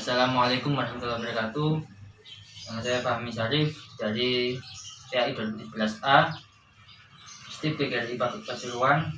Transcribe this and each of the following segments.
Assalamualaikum warahmatullahi wabarakatuh. Nama saya Fahmi Syarif dari PAI 2017A, STIP PGRI Pasuruan.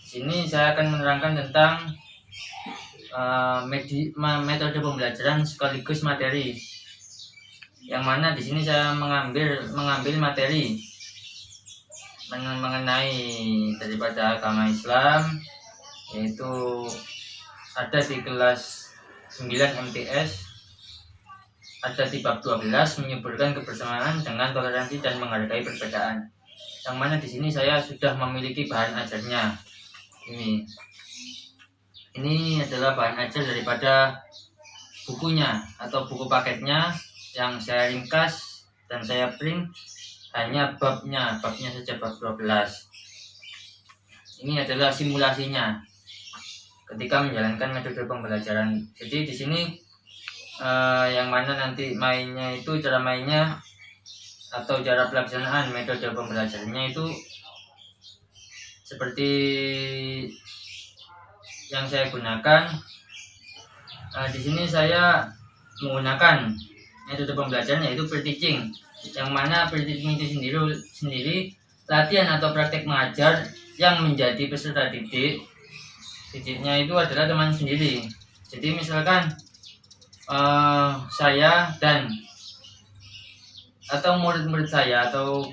Di sini saya akan menerangkan tentang metode pembelajaran sekaligus materi. Yang mana di sini saya mengambil materi mengenai daripada agama Islam, yaitu ada di kelas 9 MTS, ada di bab 12 menyuburkan kebersamaan dengan toleransi dan menghargai perbedaan. Yang mana di sini saya sudah memiliki bahan ajarnya. Ini adalah bahan ajar daripada bukunya atau buku paketnya yang saya ringkas dan saya print, hanya babnya saja, bab 12. Ini adalah simulasinya ketika menjalankan metode pembelajaran. Jadi di sini yang mana nanti mainnya itu, cara mainnya atau cara pelaksanaan metode pembelajarannya itu seperti yang saya gunakan. Di sini saya menggunakan metode pembelajaran yaitu pre-teaching, yang mana pre-teaching itu sendiri latihan atau praktek mengajar yang menjadi peserta didiknya itu adalah teman sendiri. Jadi misalkan saya dan atau murid-murid saya atau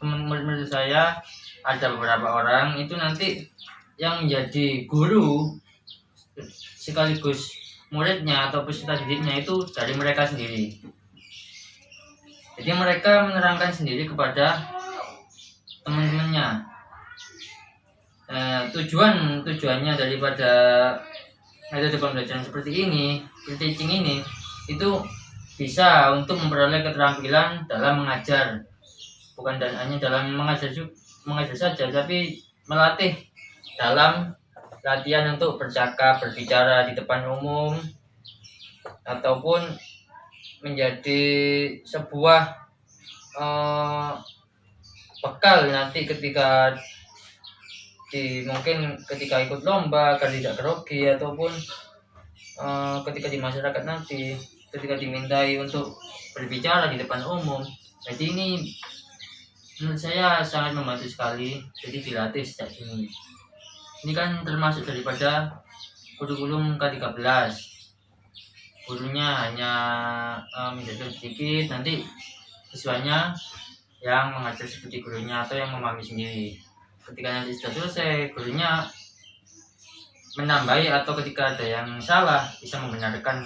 murid-murid saya, ada beberapa orang itu nanti yang menjadi guru sekaligus muridnya atau peserta didiknya itu dari mereka sendiri. Jadi mereka menerangkan sendiri kepada teman-temannya. Tujuannya daripada metode pembelajaran seperti ini, pre-teaching ini, itu bisa untuk memperoleh keterampilan dalam mengajar, bukan hanya dalam mengajar saja, tapi melatih dalam latihan untuk berbicara di depan umum, ataupun menjadi sebuah bekal nanti ketika mungkin ketika ikut lomba agar tidak grogi, ataupun ketika di masyarakat nanti ketika dimintai untuk berbicara di depan umum. Jadi ini menurut saya sangat membantu sekali. Jadi dilatih sejak dini. Ini kan termasuk daripada kurikulum K13. Gurunya hanya menjaga sedikit, nanti siswanya yang mengajar seperti gurunya atau yang memahami sendiri. Ketika nanti sudah selesai, gurunya menambahi atau ketika ada yang salah bisa membenarkan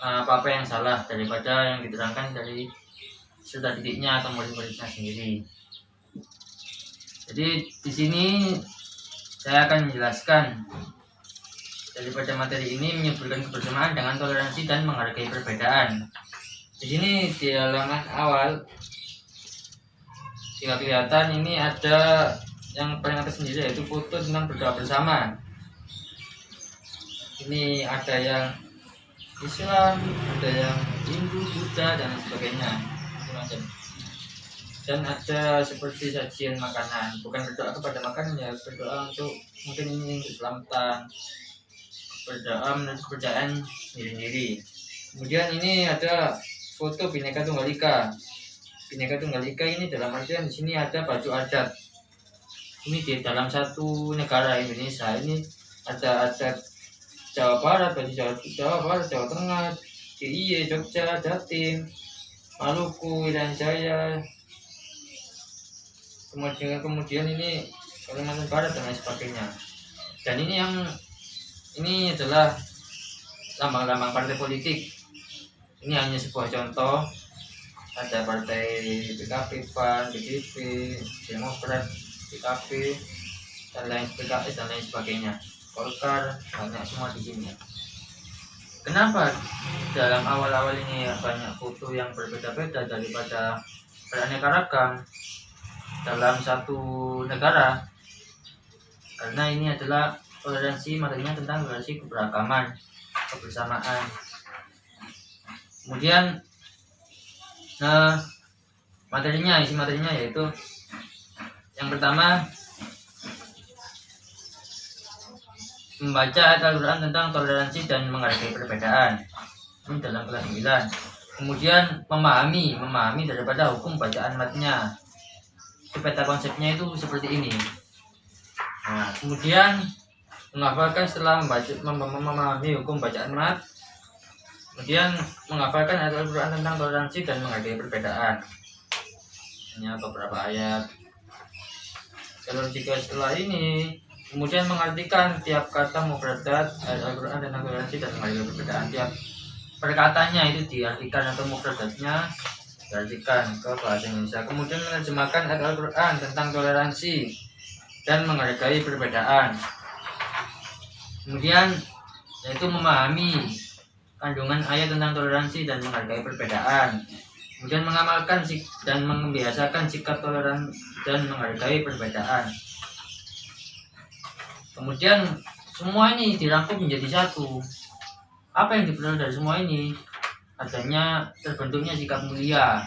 apa yang salah daripada yang diterangkan dari peserta didiknya atau murid-muridnya sendiri. Jadi di sini saya akan menjelaskan daripada materi ini menyuburkan kebersamaan dengan toleransi dan menghargai perbedaan. Di sini di halaman awal tidak kelihatan, ini ada yang paling atas sendiri yaitu foto tentang berdoa bersama. Ini ada yang Islam, ada yang Hindu, Buddha, dan sebagainya. Dan ada seperti sajian makanan, bukan berdoa kepada makanan ya, berdoa untuk mungkin ini untuk selamatan, berdoa menurut kepercayaan sendiri-sendiri. Kemudian ini ada foto Bhinneka Tunggal Ika. Bhinneka Tunggal Ika ini dalam artian di sini ada baju adat. Ini di dalam satu negara Indonesia. Ini ada adat Jawa Barat, baju Jawa Barat, Jawa Tengah, DIY, Jogja, Jatim, Maluku, Irian Jaya. Kemudian ini Kalimantan Barat dan lain sebagainya. Dan ini adalah lambang-lambang partai politik. Ini hanya sebuah contoh. Ada partai PKB, PAN, PDIP, Demokrat, PKB, dan lain PKS dan lain sebagainya. Golkar, banyak semua di sini. Kenapa dalam awal-awal ini banyak foto yang berbeda-beda daripada beraneka ragam dalam satu negara? Karena ini adalah toleransi, materinya tentang toleransi keberagaman, kebersamaan. Kemudian isi materinya yaitu yang pertama membaca ayat Al-Quran tentang toleransi dan menghargai perbedaan. Ini dalam kelas 9. Kemudian memahami daripada hukum bacaan matnya. Peta konsepnya itu seperti ini. Nah, kemudian menghafalkan setelah memahami hukum bacaan mat. Kemudian menghafalkan ayat Al-Quran tentang toleransi dan menghargai perbedaan. Hanya beberapa ayat. Kalau jika setelah ini kemudian mengartikan tiap kata mufradat ayat Al-Quran tentang toleransi dan menghargai perbedaan. Tiap perkataannya itu diartikan atau mufradatnya diartikan ke bahasa Indonesia. Kemudian menerjemahkan ayat Al-Quran tentang toleransi dan menghargai perbedaan. Kemudian yaitu memahami kandungan ayat tentang toleransi dan menghargai perbedaan. Kemudian mengamalkan dan membiasakan sikap toleran dan menghargai perbedaan. Kemudian semua ini dirangkum menjadi satu. Apa yang diperoleh dari semua ini? Adanya terbentuknya sikap mulia.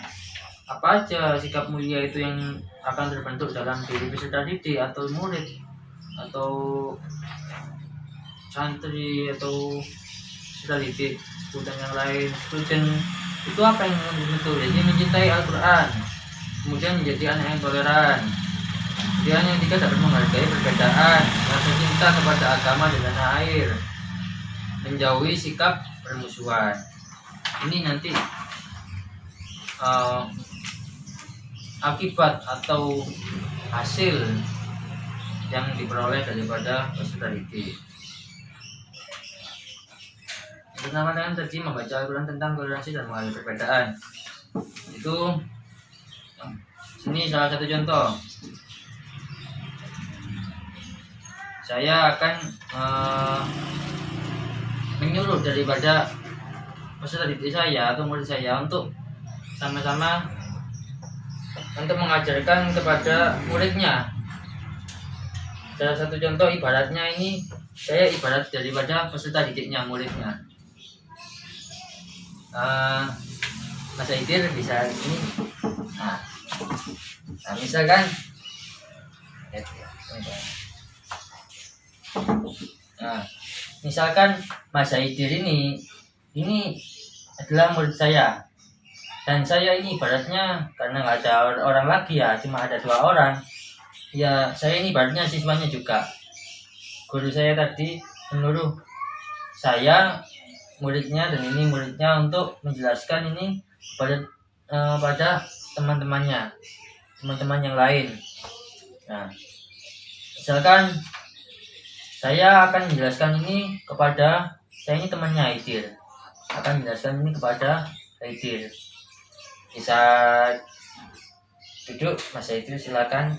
Apa aja sikap mulia itu yang akan terbentuk dalam diri peserta didik atau murid atau santri atau peserta didik, student yang lain. Student itu apa yang terbentuk? Jadi mencintai Al-Quran, kemudian menjadi anak yang toleran. Kemudian yang ketiga dapat menghargai perbedaan, rasa cinta kepada agama dan tanah air, menjauhi sikap permusuhan. Ini nanti akibat atau hasil yang diperoleh daripada peserta didik. Pertama dengan tadi membaca Al-Quran tentang toleransi dan menghargai perbedaan. Itu sini salah satu contoh. Saya akan menyuruh daripada peserta didik saya atau murid saya untuk sama-sama untuk mengajarkan kepada muridnya. Salah satu contoh ibaratnya ini, saya ibarat daripada peserta didiknya, muridnya. Mas Aidir bisa ini. Nah, misalkan misalkan Mas Aidir ini adalah murid saya, dan saya ini ibaratnya karena nggak ada orang lagi ya, cuma ada 2 orang ya, saya ini ibaratnya siswanya juga. Guru saya tadi menyuruh saya, muridnya, dan ini muridnya untuk menjelaskan ini pada teman-teman yang lain. Nah, misalkan saya akan menjelaskan ini kepada, saya ini temannya Aidir, akan menjelaskan ini kepada Aidir. Bisa duduk Mas Aidir, silakan.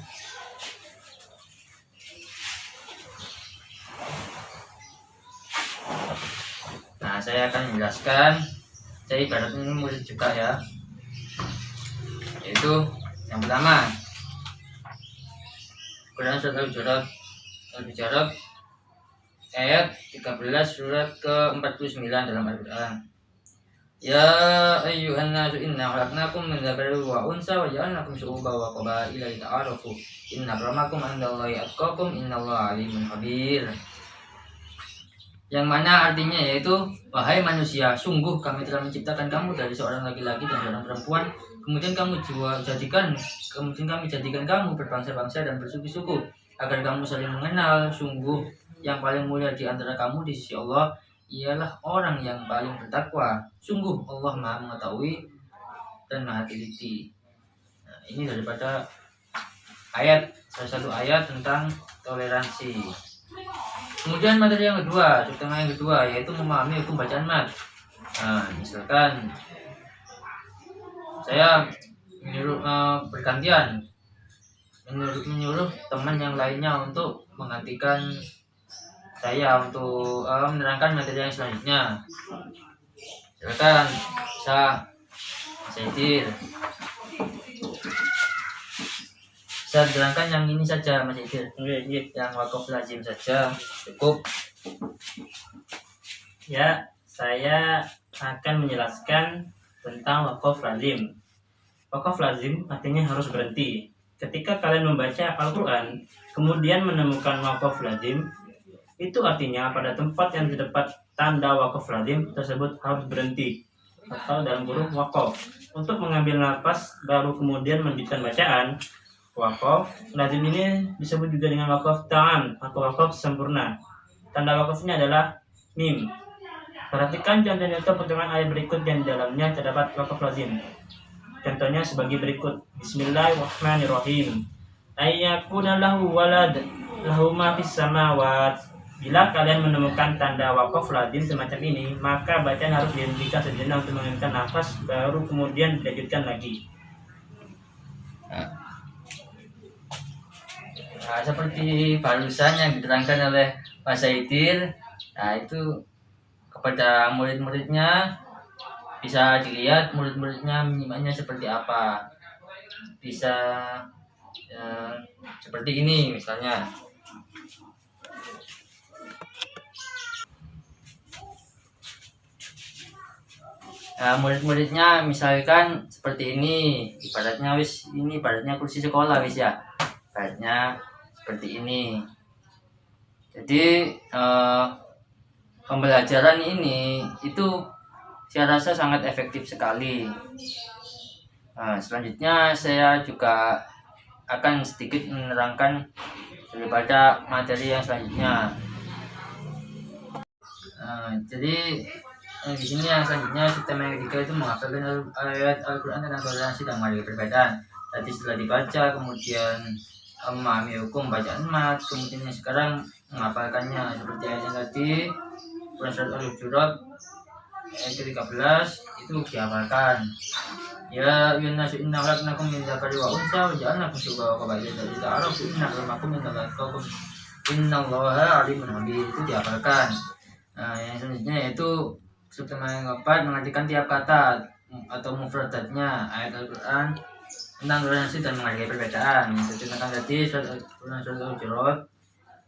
Nah, saya akan menjelaskan, saya ibaratnya ini murid juga ya, yaitu yang pertama Quran surat Al-Hujurat ayat 13 surat ke-49 dalam Al-Quran. Ya ayyuhan nasu inna khalaqnakum min dzakarin wa unsa wa ja'alnakum syu'uban wa qabaila lita'arafu inna akramakum 'indallahi atqakum innallaha 'alimun khabir. Yang mana artinya yaitu, wahai manusia, sungguh kami telah menciptakan kamu dari seorang laki-laki dan seorang perempuan, kemudian kami jadikan kamu berbangsa-bangsa dan bersuku-suku agar kamu saling mengenal. Sungguh yang paling mulia di antara kamu di sisi Allah ialah orang yang paling bertakwa. Sungguh Allah Maha mengetahui dan Maha teliti. Nah, ini daripada salah satu ayat tentang toleransi. Kemudian materi yang kedua, subtema yang kedua, yaitu memahami hukum bacaan mat. Nah, misalkan saya bergantian menyuruh teman yang lainnya untuk menggantikan saya untuk menerangkan materi yang selanjutnya. Silakan, saya Aidir. Saya terangkan yang ini saja Mas Aidir. Yang wakaf lazim saja cukup. Ya, saya akan menjelaskan tentang wakaf lazim. Wakaf lazim artinya harus berhenti. Ketika kalian membaca Al-Quran, kemudian menemukan wakaf lazim, Itu artinya pada tempat yang terdapat tanda wakaf lazim tersebut harus berhenti atau dalam kurung wakaf untuk mengambil nafas, baru kemudian melanjutkan bacaan. Wakaf lazim ini disebut juga dengan wakaf ta'am atau wakaf sempurna. Tanda wakafnya adalah mim. Perhatikan contoh-contoh potongan ayat berikut yang di dalamnya terdapat wakaf lazim. Contohnya sebagai berikut. Bismillahirrahmanirrahim. Ayyakuna lahu walad lahu ma fis samawat. Bila kalian menemukan tanda wakaf lazim semacam ini, maka bacaan harus dihentikan sejenak untuk menghentikan nafas, baru kemudian dilanjutkan lagi. Nah, seperti barusan yang diterangkan oleh Mas Zaidir, nah itu kepada murid-muridnya bisa dilihat murid-muridnya menyimaknya seperti apa. Bisa seperti ini misalnya. Nah, murid-muridnya misalkan seperti ini, ibaratnya kursi sekolah wis ya, ibaratnya seperti ini. Jadi pembelajaran ini itu saya rasa sangat efektif sekali. Nah, selanjutnya saya juga akan sedikit menerangkan daripada materi yang selanjutnya. Jadi di sini yang selanjutnya sistem yang ketiga itu menghafalkan ayat Al-Quran tentang toleransi dan menghargai perbedaan. Tadi setelah dibaca, kemudian memahami hukum bacaan mat, kemudian yang sekarang menghafalkannya seperti ayat yang tadi surat Al-Hujurat ayat ke-13 itu dihafalkan. Ya ayyuhannasu inna khalaqnakum min dzakari wa unsa wa ja'alnakum syu'uban wa qabaila lita'arafu inna akramakum indallahi innallaha alimun habir, itu dihafalkan. Nah, yang selanjutnya yaitu sistem yang keempat mengartikan tiap kata atau mufradatnya ayat Al-Quran tentang toleransi dan menghargai perbedaan. Seperti tadi surat Al-Hujurat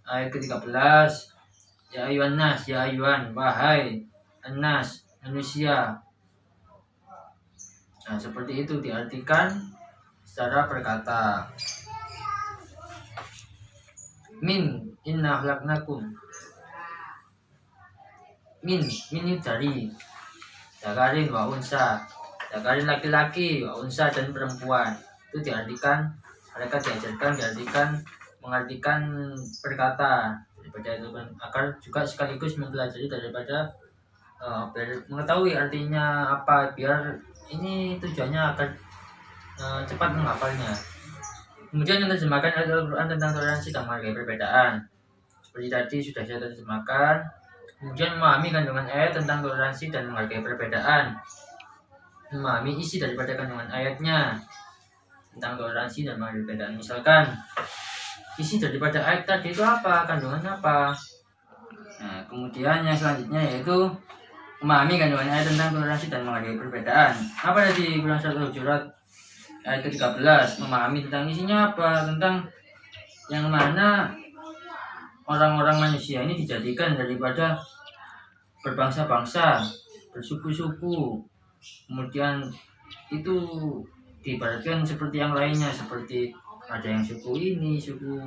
ayat ke-13, ya ayyuhan nas, ya ayyuhan, wahai an-nas, manusia. Nah, seperti itu diartikan secara perkata. Min inna khalaqnakum, min ini dari Zakarin wa unsa, Zakarin laki-laki, wa unsa dan perempuan, itu diartikan, mereka diartikan mengartikan perkata daripada itu, agar juga sekaligus mempelajari daripada mengetahui artinya apa, biar ini tujuannya agar cepat menghafalnya. Kemudian yang terjemahkan Al-Quran tentang toleransi dan menghargai perbedaan, seperti tadi sudah saya terjemahkan. Kemudian memahami kandungan ayat tentang toleransi dan menghargai perbedaan, memahami isi daripada kandungan ayatnya tentang toleransi dan menghargai perbedaan. Misalkan isi daripada ayat tadi itu apa, kandungannya apa. Nah, kemudian yang selanjutnya yaitu memahami kandungan ayat tentang toleransi dan menghargai perbedaan. Apa tadi Quran Surat Al-Hujurat ayat ke-13, memahami tentang isinya apa, tentang yang mana orang-orang manusia ini dijadikan daripada berbangsa-bangsa, bersuku-suku, kemudian itu diibaratkan seperti yang lainnya, seperti ada yang suku ini, suku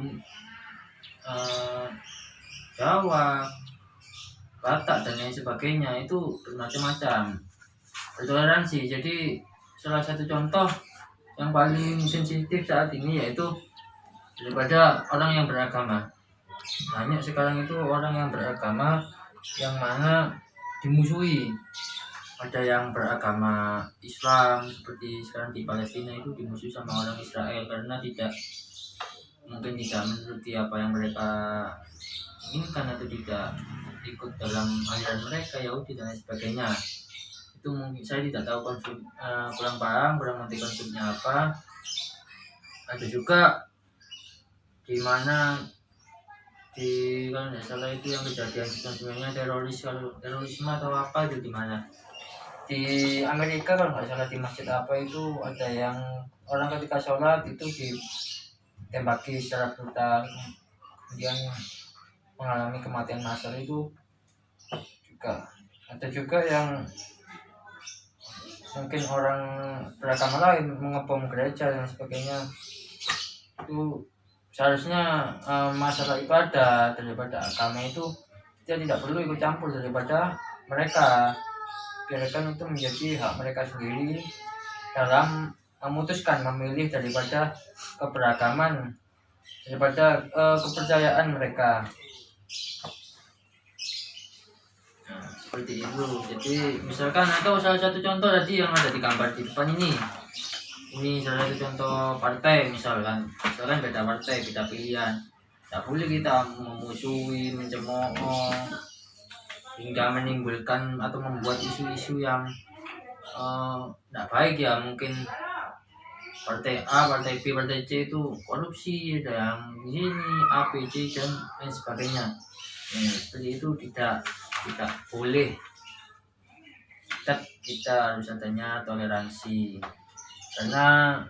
Jawa, Batak dan lain sebagainya, itu bermacam-macam, bertoleransi. Jadi salah satu contoh yang paling sensitif saat ini yaitu daripada orang yang beragama. Banyak sekarang itu orang yang beragama yang mana dimusuhi. Ada yang beragama Islam seperti sekarang di Palestina itu dimusuhi sama orang Israel karena mungkin tidak menuruti apa yang mereka inginkan atau tidak ikut dalam aliran mereka, Yahudi dan lain sebagainya. Itu mungkin saya tidak tahu kurang paham, kurang mengerti konsepnya apa. Ada juga di mana kalau tidak salah itu yang kejadian sebenarnya terorisme atau apa itu di mana di Amerika, kalau nggak salah di masjid apa itu ada yang orang ketika sholat itu ditembaki secara brutal, kemudian mengalami kematian massal. Itu juga ada juga yang mungkin orang beragama lain mengebom gereja dan sebagainya. Itu seharusnya masalah ibadah daripada agama itu kita tidak perlu ikut campur daripada mereka, biarkan itu menjadi hak mereka sendiri dalam memutuskan memilih daripada keberagaman, daripada kepercayaan mereka. Nah, seperti itu. Jadi misalkan atau salah satu contoh tadi yang ada di gambar di depan ini salah satu contoh partai, misalkan beda partai, beda pilihan, tak boleh kita memusuhi, mencemooh, hingga menimbulkan atau membuat isu-isu yang tidak baik ya. Mungkin partai A, partai B, partai C itu korupsi, ada yang ini A, B, C dan lain sebagainya. Seperti itu tidak boleh. Kita harus adanya toleransi, karena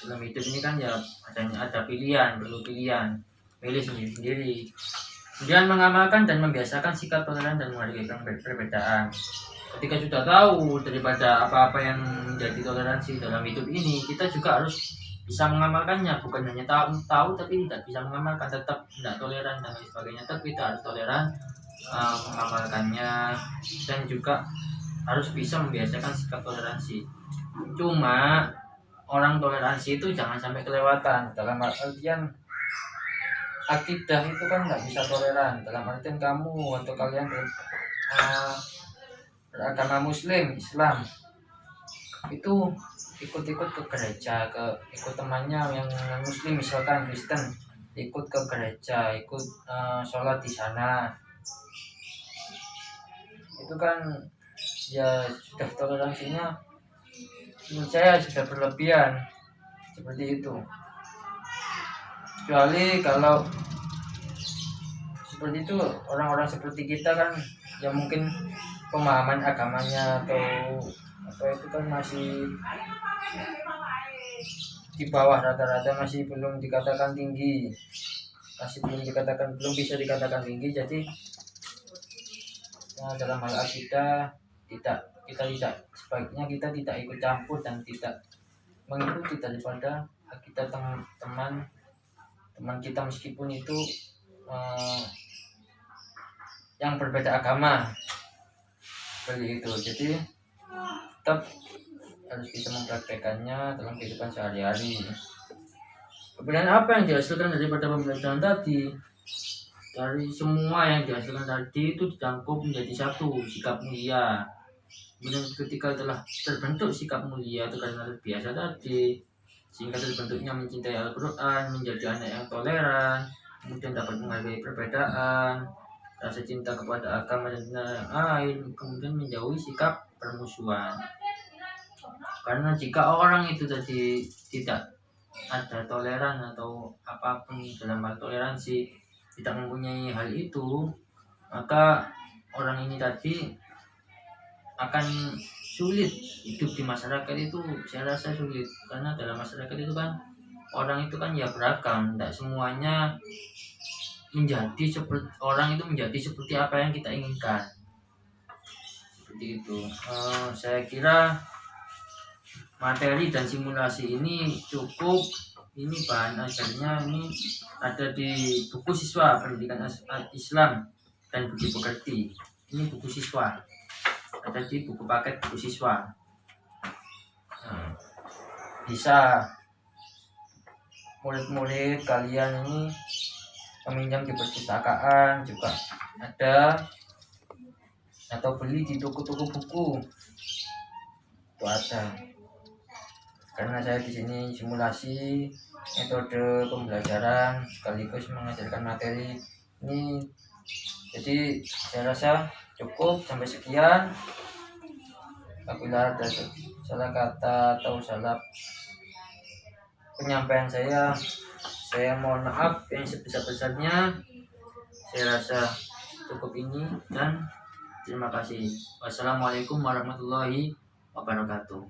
dalam hidup ini kan ya ada pilihan, perlu pilihan, pilih sendiri-sendiri, kemudian mengamalkan dan membiasakan sikap toleran dan menghargai perbedaan. Ketika sudah tahu daripada apa-apa yang menjadi toleransi dalam hidup ini, kita juga harus bisa mengamalkannya, bukan hanya tahu tapi tidak bisa mengamalkan, tetap tidak toleran dan lain sebagainya. Tapi kita harus toleran mengamalkannya, dan juga harus bisa membiasakan sikap toleransi. Cuma orang toleransi itu jangan sampai kelewatan, dalam artian akidah itu kan nggak bisa toleran, dalam artian kamu atau kalian beragama Muslim, Islam, itu ikut-ikut ke gereja, ikut temannya yang Muslim misalkan Kristen, ikut ke gereja, ikut sholat di sana, itu kan ya sudah toleransinya menurut saya sudah berlebihan seperti itu. Kecuali kalau seperti itu orang-orang seperti kita kan ya mungkin pemahaman agamanya atau itu kan masih di bawah rata-rata, masih belum dikatakan tinggi, belum bisa dikatakan tinggi. Jadi dalam hal akidah sebaiknya kita tidak ikut campur dan tidak mengikuti daripada kita teman kita, meskipun itu yang berbeda agama seperti itu. Jadi tetap harus bisa mempraktekannya dalam kehidupan sehari-hari. Kemudian apa yang dihasilkan daripada pembelajaran tadi? Dari semua yang dihasilkan tadi itu dicangkup menjadi satu, sikap mulia. Kemudian ketika telah terbentuk sikap mulia itu karena biasa tadi, sehingga terbentuknya mencintai Al-Quran, menjadi anak yang toleran, kemudian dapat menghargai perbedaan, rasa cinta kepada agama dan yang lain, kemudian menjauhi sikap permusuhan. Karena jika orang itu tadi tidak ada toleran atau apapun dalam hal toleransi, tidak mempunyai hal itu, maka orang ini tadi akan sulit hidup di masyarakat itu. Saya rasa sulit, karena dalam masyarakat itu kan orang itu kan ya beragam, tidak semuanya orang itu menjadi seperti apa yang kita inginkan, seperti itu. Saya kira materi dan simulasi ini cukup. Ini bahan ajarnya ini ada di buku siswa pendidikan Islam dan budi pekerti. Ini buku siswa, ada di buku paket buku siswa. Bisa murid-murid kalian ini meminjam di perpustakaan juga ada, atau beli di toko-toko buku itu ada. Karena saya di sini simulasi metode pembelajaran sekaligus mengajarkan materi ini, jadi saya rasa cukup sampai sekian. Apabila ada salah kata atau salah penyampaian saya mohon maaf yang sebesar-besarnya. Saya rasa cukup ini dan terima kasih. Wassalamualaikum warahmatullahi wabarakatuh.